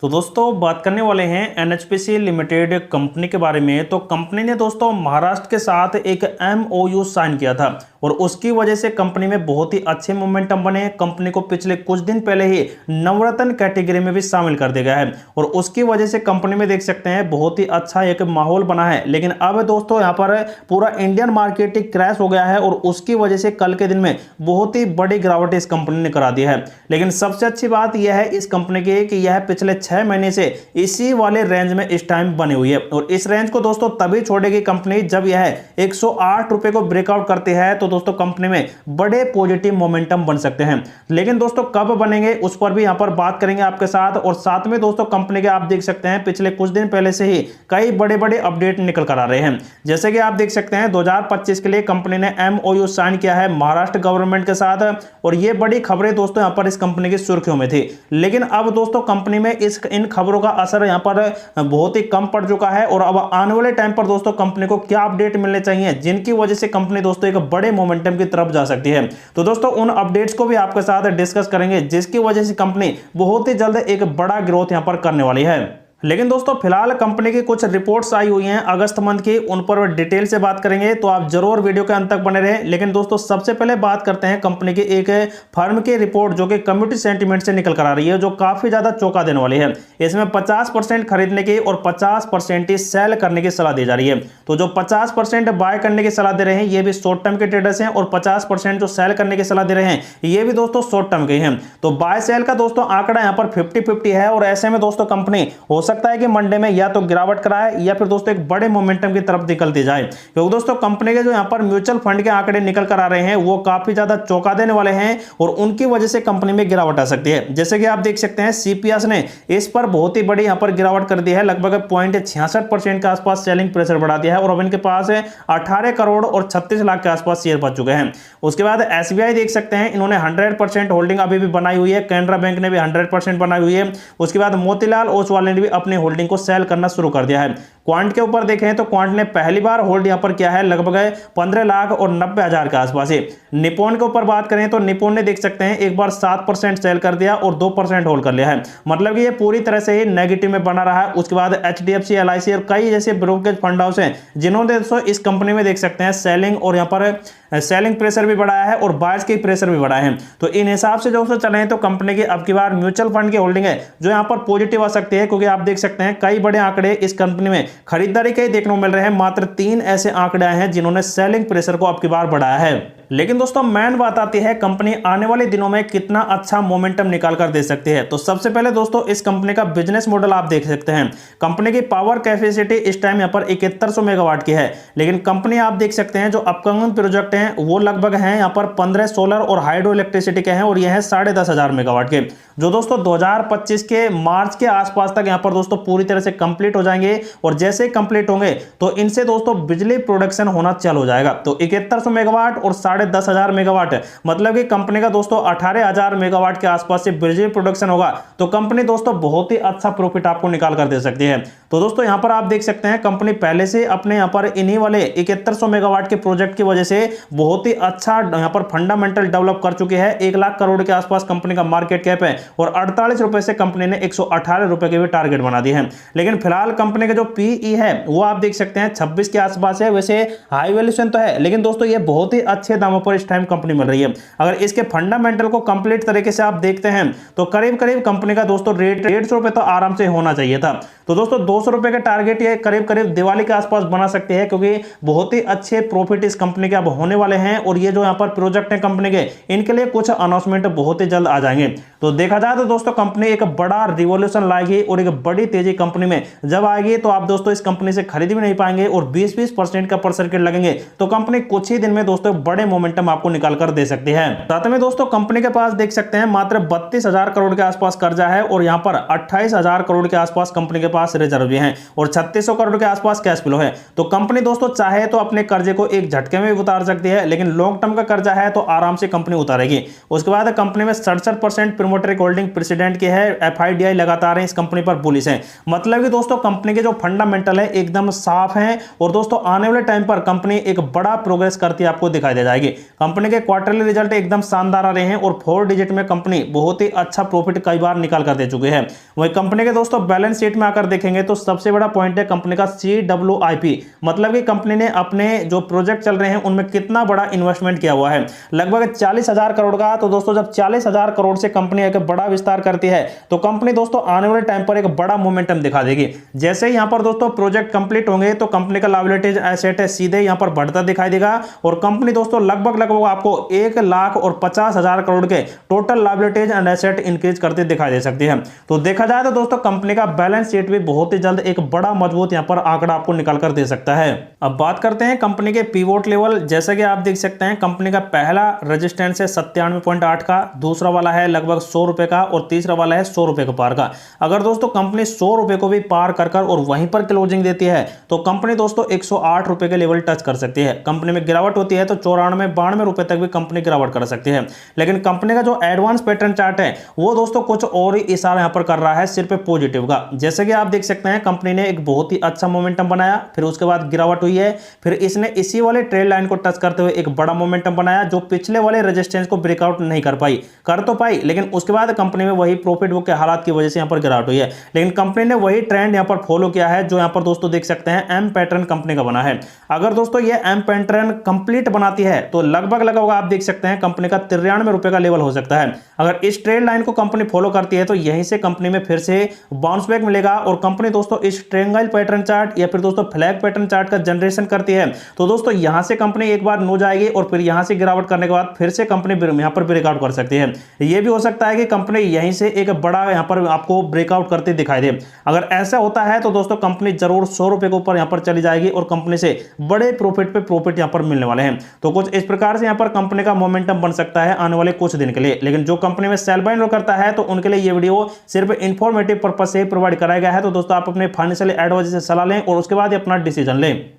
तो दोस्तों बात करने वाले हैं एनएचपीसी लिमिटेड कंपनी के बारे में। तो कंपनी ने दोस्तों महाराष्ट्र के साथ एक एमओयू साइन किया था और उसकी वजह से कंपनी में बहुत ही अच्छे मोमेंटम बने। कंपनी को पिछले कुछ दिन पहले ही नवरत्न कैटेगरी में भी शामिल कर दिया गया है और उसकी वजह से कंपनी में देख सकते हैं बहुत ही अच्छा एक माहौल बना है। लेकिन अब दोस्तों यहाँ पर पूरा इंडियन मार्केट ही क्रैश हो गया है और उसकी वजह से कल के दिन में बहुत ही बड़ी गिरावट इस कंपनी ने करा दी है। लेकिन सबसे अच्छी बात यह है इस कंपनी की कि यह पिछले 6 महीने से इसी वाले रेंज में इस टाइम बनी हुई है और इस रेंज को दोस्तों तभी छोड़ेगी कंपनी जब यह 108 रुपए को ब्रेकआउट करती है। तो दोस्तों कंपनी में बड़े पॉजिटिव मोमेंटम बन सकते हैं। लेकिन दोस्तों कब बनेंगे उस पर भी यहां पर बात करेंगे आपके साथ। और साथ में दोस्तों कंपनी के आप देख सकते हैं पिछले कुछ दिन पहले से ही कई बड़े बड़े अपडेट निकल कर आ रहे हैं। जैसे कि आप देख सकते हैं 2025 के लिए कंपनी ने एमओयू साइन किया है महाराष्ट्र गवर्नमेंट के साथ और ये बड़ी खबरें दोस्तों यहां पर इस कंपनी की सुर्खियों में थी। लेकिन अब दोस्तों कंपनी में इन खबरों का असर यहां पर बहुत ही कम पड़ चुका है और अब आने वाले टाइम पर दोस्तों कंपनी को क्या अपडेट मिलने चाहिए जिनकी वजह से कंपनी दोस्तों एक बड़े मोमेंटम की तरफ जा सकती है। तो दोस्तों उन अपडेट्स को भी आपके साथ डिस्कस करेंगे जिसकी वजह से कंपनी बहुत ही जल्द एक बड़ा ग्रोथ यहां पर करने वाली है। लेकिन दोस्तों फिलहाल कंपनी की कुछ रिपोर्ट्स आई हुई हैं अगस्त मंथ की, उन पर डिटेल से बात करेंगे तो आप जरूर वीडियो के अंत तक बने रहें। लेकिन दोस्तों सबसे पहले बात करते हैं कंपनी की एक फर्म की रिपोर्ट जो कि कम्युनिटी सेंटीमेंट से निकल कर आ रही है, जो काफी ज्यादा चौंका देने वाली है। इसमें 50% खरीदने की और 50% ही सेल करने की सलाह दी जा रही है। तो जो 50% बाय करने की सलाह दे रहे हैं ये भी शॉर्ट टर्म के ट्रेडर्स हैं और 50% जो सेल करने की सलाह दे रहे हैं ये भी दोस्तों शॉर्ट टर्म के हैं। तो बाय सेल का दोस्तों आंकड़ा यहाँ पर 50-50 है और ऐसे में दोस्तों कंपनी हो सकता है कि मंडे में या तो गिरावट कराए या फिर दोस्तों एक बड़े मोमेंटम की तरफ निकलती जाए। क्योंकि दोस्तों कंपनी के जो यहां पर म्यूचुअल फंड के आंकड़े निकल कर आ रहे हैं वो काफी ज्यादा चौंका देने वाले हैं और उनकी वजह से कंपनी में गिरावट आ सकती है। जैसे कि आप देख सकते हैं सीपीएस ने इस पर बहुत ही बड़ी यहां पर गिरावट कर दी है, लगभग 0.66% के आसपास सेलिंग प्रेशर बढ़ा दिया है और अब इनके पास 18 करोड़ और 36 लाख के आसपास शेयर बच चुके हैं। उसके बाद एसबीआई देख सकते हैं इन्होंने 100% होल्डिंग अभी भी बनाई हुई है, कैनरा बैंक ने भी 100% बनाई हुई है। उसके बाद मोतीलाल ओसवाल ने भी अपनी होल्डिंग को सेल करना शुरू कर दिया है। क्वांट के ऊपर देखें तो क्वांट ने पहली बार होल्ड यहां पर किया है लगभग 15 लाख और 90 हजार के आसपास है। निप्पॉन के ऊपर बात करें तो निप्पॉन ने देख सकते हैं एक बार 7% सेल कर दिया और 2% होल्ड कर लिया है, मतलब कि ये पूरी तरह से ही नेगेटिव में बना रहा है। उसके बाद एचडीएफसी, एलआईसी और कई जैसे ब्रोकरेज फंड हाउस हैं जिन्होंने दोस्तों इस कंपनी में देख सकते हैं सेलिंग और यहां पर सेलिंग प्रेशर भी बढ़ाया है और बायर्स के प्रेशर भी बढ़ाया है। तो इन हिसाब से दोस्तों चलें तो कंपनी की अब की बार म्यूचुअल फंड की होल्डिंग है जो यहां पर पॉजिटिव आ सकती है, क्योंकि आप देख सकते हैं कई बड़े आंकड़े इस कंपनी में खरीदारी के देखने को मिल रहे हैं। मात्र 3 ऐसे आंकड़े आए हैं जिन्होंने सेलिंग प्रेशर को अब की बार बढ़ाया है। लेकिन दोस्तों मेन बात आती है कंपनी आने वाले दिनों में कितना अच्छा मोमेंटम निकाल कर दे सकती है। तो सबसे पहले दोस्तों इस कंपनी का बिजनेस मॉडल आप देख सकते हैं। कंपनी की पावर कैपेसिटी इस टाइम यहां पर 7100 मेगावाट की है, लेकिन कंपनी आप देख सकते हैं जो अपकमिंग प्रोजेक्ट हैं वो लगभग हैं यहां पर 15 सोलर और हाइड्रो इलेक्ट्रिसिटी के हैं और यह है 10,500 मेगावाट के, जो दोस्तों 2025 के मार्च के आसपास तक यहां पर दोस्तों पूरी तरह से कंप्लीट हो जाएंगे और जैसे ही कंप्लीट होंगे तो इनसे दोस्तों बिजली प्रोडक्शन होना चालू हो जाएगा। तो 7100 मेगावाट और 10,500 मेगावाट मतलब कि कंपनी का दोस्तों 18,000 मेगावाट के आसपास से बिजली प्रोडक्शन होगा तो कंपनी दोस्तों बहुत ही अच्छा प्रॉफिट आपको निकाल कर दे सकती है। तो दोस्तों यहां पर आप देख सकते हैं कंपनी पहले से अपने यहां पर इन्हीं वाले 7100 मेगावाट के प्रोजेक्ट की वजह से बहुत ही अच्छा यहां पर फंडामेंटल डेवलप कर चुकी है। 1 लाख करोड़ के आसपास कंपनी का मार्केट कैप है और 48 रुपए से कंपनी ने 118 रुपए के भी टारगेट बना दिए हैं। लेकिन फिलहाल कंपनी का जो पीई है वो आप देख सकते हैं 26 के आसपास है। वैसे हाई वैल्यूएशन तो है लेकिन दोस्तों ये बहुत ही अच्छे दामों पर इस टाइम कंपनी मिल रही है। अगर इसके फंडामेंटल को कंप्लीट तरीके से आप देखते हैं तो करीब करीब कंपनी का दोस्तों रेट 150 रुपए तो आराम से होना चाहिए था। तो दोस्तों 200 रुपए का टारगेट ये करीब करीब दिवाली के आसपास बना सकते हैं, क्योंकि बहुत ही अच्छे प्रॉफिट इस कंपनी के अब होने वाले हैं और ये जो यहाँ पर प्रोजेक्ट है कंपनी के इनके लिए कुछ अनाउंसमेंट बहुत ही जल्द आ जाएंगे। तो देखा जाए तो दोस्तों कंपनी एक बड़ा रिवॉल्यूशन लाएगी और एक बड़ी तेजी कंपनी में जब आएगी तो आप दोस्तों इस कंपनी से खरीद भी नहीं पाएंगे और 20-20% का पर सर्किट लगेंगे तो कंपनी कुछ ही दिन में दोस्तों बड़े मोमेंटम आपको निकाल कर दे सकती है। साथ में दोस्तों कंपनी के पास देख सकते हैं मात्र 32,000 करोड़ के आसपास कर्जा है और यहाँ पर 28,000 करोड़ के आसपास कंपनी के पास रिजर्व भी है और 3600 करोड़ के आसपास कैश फ्लो है। तो कंपनी दोस्तों चाहे तो अपने कर्जे को एक झटके में भी उतार सकती है, लेकिन लॉन्ग टर्म का कर्जा है तो आराम से कंपनी उतारेगी। उसके बाद कंपनी में 67% प्रोमोटर होल्डिंग प्रेसिडेंट की है। एफआईडीआई लगातार इस कंपनी पर बुलिश है, मतलब कि दोस्तों कंपनी के जो फंडामेंटल है एकदम साफ है और दोस्तों आने वाले टाइम पर कंपनी एक बड़ा प्रोग्रेस करती आपको दिखाई दे जाएगी। जाएगी। कंपनी के क्वार्टरली रिजल्ट एकदम शानदार आ रहे हैं और 4 डिजिट में कंपनी बहुत ही अच्छा प्रॉफिट कई बार निकाल कर दे चुके हैं। वही कंपनी के दोस्तों बैलेंस शीट में आकर देखेंगे तो सबसे बड़ा पॉइंट है कंपनी का CWIP, मतलब कि कंपनी ने अपने जो प्रोजेक्ट चल रहे हैं उनमें कितना बड़ा इन्वेस्टमेंट किया हुआ है, लगभग 40,000 करोड़ का। तो दोस्तों जब 40,000 करोड़ से कंपनी एक बड़ा विस्तार करती है तो कंपनी दोस्तों आने वाले टाइम पर एक बड़ा मोमेंटम दिखा देगी। जैसे ही यहां पर दोस्तों प्रोजेक्ट कंप्लीट होंगे तो कंपनी का लायबिलिटीज एसेट है सीधे यहां पर बढ़ता दिखाई देगा और कंपनी दोस्तों लगभग आपको 1,50,000 करोड़ के total liabilities and asset increase करते दिखाई दे सकती है। तो देखा जाए तो दोस्तों कंपनी का बैलेंस शीट भी बहुत ही जल्द एक बड़ा मजबूत यहां पर आंकड़ा आपको निकाल कर दे सकता है। अब बात करते हैं कंपनी के पिवोट लेवल। जैसा कि आप देख सकते हैं कंपनी का पहला रेजिस्टेंस है 97.8 का, दूसरा वाला है लगभग 100 रुपए का और तीसरा वाला है 100 रुपए के पार का। अगर दोस्तों कंपनी 100 रुपए को भी पार कर और वहीं पर क्लोजिंग देती है तो कंपनी दोस्तों 108 रुपए के लेवल टच कर सकती है। कंपनी में गिरावट होती है तो 94-92 रुपए तक भी कंपनी गिरावट कर सकती है। लेकिन कंपनी का जो एडवांस पैटर्न चार्ट है वो दोस्तों कुछ और ही इशारा यहां पर कर रहा है सिर्फ पॉजिटिव का। जैसे कि आप देख सकते हैं कंपनी ने एक बहुत ही अच्छा मोमेंटम बनाया, फिर उसके बाद गिरावट हुई है, फिर इसने इसी वाले ट्रेड लाइन को टच करते हुए एक बड़ा मोमेंटम बनाया जो पिछले वाले रेजिस्टेंस को ब्रेकआउट नहीं कर पाई, कर तो पाई लेकिन उसके बाद कंपनी में वही प्रॉफिट बुक के हालात की वजह से यहां पर गिरावट हुई है। लेकिन कंपनी ने वही ट्रेंड यहां पर फॉलो किया है जो यहां पर दोस्तों देख सकते हैं एम पैटर्न कंपनी का बना है। अगर दोस्तों ये एम पैटर्न कंप्लीट बनाती है तो लगभग आप देख सकते हैं कंपनी का 93 रुपए का लेवल हो सकता है। अगर इस ट्रेड लाइन को कंपनी फॉलो करती है तो यहीं से कंपनी में फिर से बाउंस बैक मिलेगा और कंपनी दोस्तों इस ट्रायंगल पैटर्न चार्ट या फिर दोस्तों फ्लैग पैटर्न चार्ट का जनरेशन करती है तो दोस्तों यहां से कंपनी एक बार नो जाएगी और फिर यहां से गिरावट करने के बाद फिर से कंपनी यहां पर ब्रेकआउट कर सकती है। यह भी हो सकता है कि कंपनी यहीं से एक बड़ा यहां पर आपको ब्रेकआउट करते दिखाई दे। अगर ऐसा होता है तो दोस्तों कंपनी जरूर 100 रुपए के ऊपर यहां पर चली जाएगी और कंपनी से बड़े प्रॉफिट पे प्रॉफिट यहां पर मिलने वाले हैं। तो कुछ इस प्रकार से यहां पर कंपनी का मोमेंटम बन सकता है आने वाले कुछ दिन के लिए। लेकिन जो कंपनी में सेल बाय करता है तो उनके लिए ये वीडियो सिर्फ इंफॉर्मेटिव पर्पस से प्रोवाइड कराया गया है। तो दोस्तों आप अपने फाइनेंशियल एडवाइजर से सलाह लें और उसके बाद अपना डिसीजन लें।